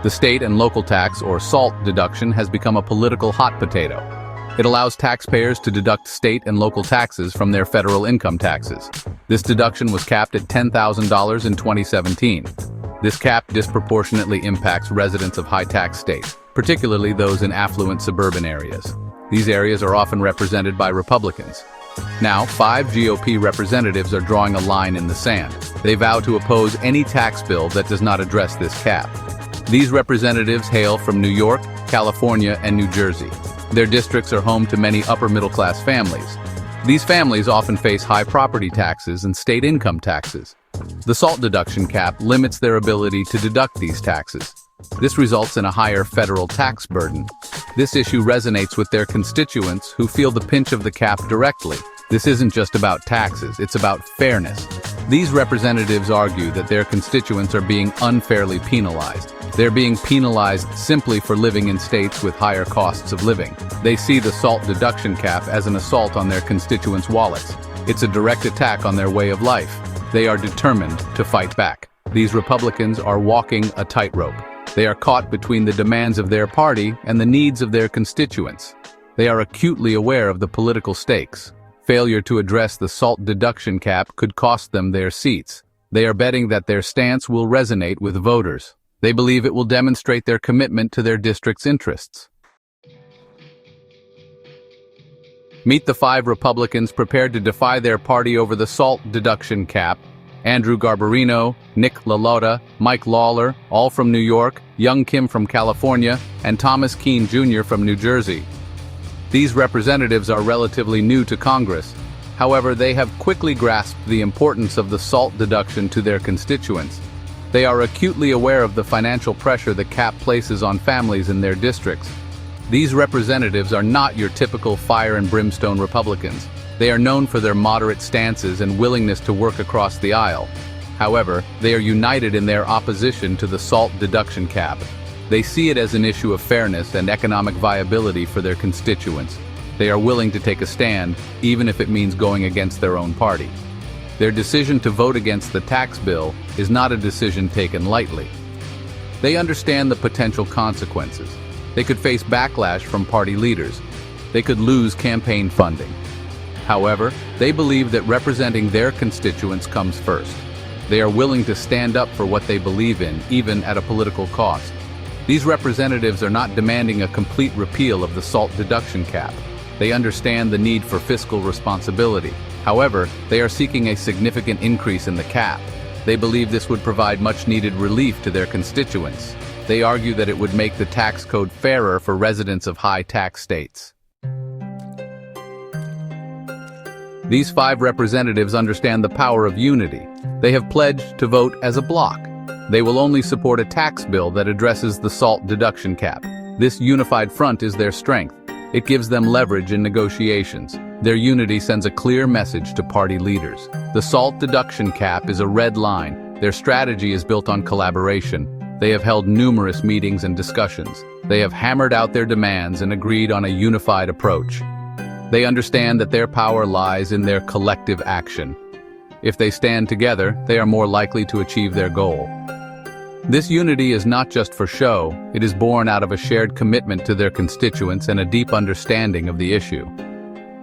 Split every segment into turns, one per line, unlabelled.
The state and local tax, or SALT deduction, has become a political hot potato. It allows taxpayers to deduct state and local taxes from their federal income taxes. This deduction was capped at $10,000 in 2017. This cap disproportionately impacts residents of high-tax states, particularly those in affluent suburban areas. These areas are often represented by Republicans. Now, 5 GOP representatives are drawing a line in the sand. They vow to oppose any tax bill that does not address this cap. These representatives hail from New York, California, and New Jersey. Their districts are home to many upper-middle-class families. These families often face high property taxes and state income taxes. The SALT deduction cap limits their ability to deduct these taxes. This results in a higher federal tax burden. This issue resonates with their constituents who feel the pinch of the cap directly. This isn't just about taxes, it's about fairness. These representatives argue that their constituents are being unfairly penalized. They're being penalized simply for living in states with higher costs of living. They see the SALT deduction cap as an assault on their constituents' wallets. It's a direct attack on their way of life. They are determined to fight back. These Republicans are walking a tightrope. They are caught between the demands of their party and the needs of their constituents. They are acutely aware of the political stakes. Failure to address the SALT deduction cap could cost them their seats. They are betting that their stance will resonate with voters. They believe it will demonstrate their commitment to their district's interests. Meet the 5 Republicans prepared to defy their party over the SALT deduction cap. Andrew Garbarino, Nick LaLauda, Mike Lawler, all from New York, Young Kim from California, and Thomas Keene Jr. from New Jersey. These representatives are relatively new to Congress. However, they have quickly grasped the importance of the SALT deduction to their constituents. They are acutely aware of the financial pressure the cap places on families in their districts. These representatives are not your typical fire and brimstone Republicans. They are known for their moderate stances and willingness to work across the aisle. However, they are united in their opposition to the SALT deduction cap. They see it as an issue of fairness and economic viability for their constituents. They are willing to take a stand, even if it means going against their own party. Their decision to vote against the tax bill is not a decision taken lightly. They understand the potential consequences. They could face backlash from party leaders. They could lose campaign funding. However, they believe that representing their constituents comes first. They are willing to stand up for what they believe in, even at a political cost. These representatives are not demanding a complete repeal of the SALT deduction cap. They understand the need for fiscal responsibility. However, they are seeking a significant increase in the cap. They believe this would provide much-needed relief to their constituents. They argue that it would make the tax code fairer for residents of high-tax states. These 5 representatives understand the power of unity. They have pledged to vote as a bloc. They will only support a tax bill that addresses the SALT deduction cap. This unified front is their strength. It gives them leverage in negotiations. Their unity sends a clear message to party leaders. The SALT deduction cap is a red line. Their strategy is built on collaboration. They have held numerous meetings and discussions. They have hammered out their demands and agreed on a unified approach. They understand that their power lies in their collective action. If they stand together, they are more likely to achieve their goal. This unity is not just for show, it is born out of a shared commitment to their constituents and a deep understanding of the issue.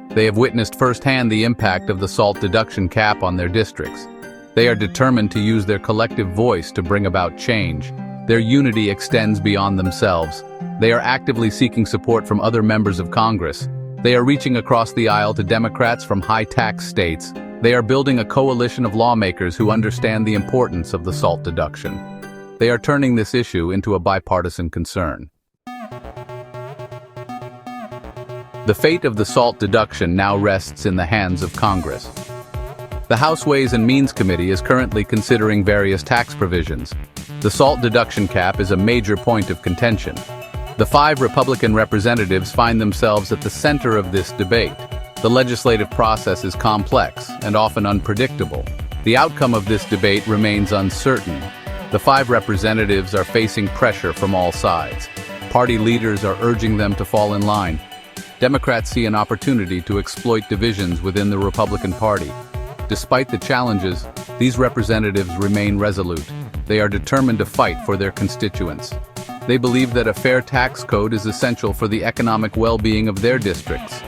They have witnessed firsthand the impact of the SALT deduction cap on their districts. They are determined to use their collective voice to bring about change. Their unity extends beyond themselves. They are actively seeking support from other members of Congress. They are reaching across the aisle to Democrats from high-tax states. They are building a coalition of lawmakers who understand the importance of the SALT deduction. They are turning this issue into a bipartisan concern. The fate of the SALT deduction now rests in the hands of Congress. The House Ways and Means Committee is currently considering various tax provisions. The SALT deduction cap is a major point of contention. The 5 Republican representatives find themselves at the center of this debate. The legislative process is complex and often unpredictable. The outcome of this debate remains uncertain. The 5 representatives are facing pressure from all sides. Party leaders are urging them to fall in line. Democrats see an opportunity to exploit divisions within the Republican Party. Despite the challenges, these representatives remain resolute. They are determined to fight for their constituents. They believe that a fair tax code is essential for the economic well-being of their districts.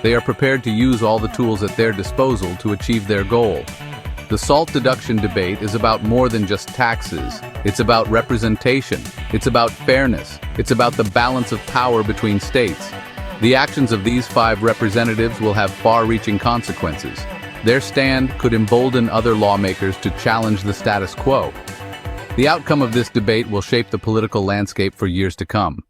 They are prepared to use all the tools at their disposal to achieve their goal. The SALT deduction debate is about more than just taxes. It's about representation. It's about fairness. It's about the balance of power between states. The actions of these 5 representatives will have far-reaching consequences. Their stand could embolden other lawmakers to challenge the status quo. The outcome of this debate will shape the political landscape for years to come.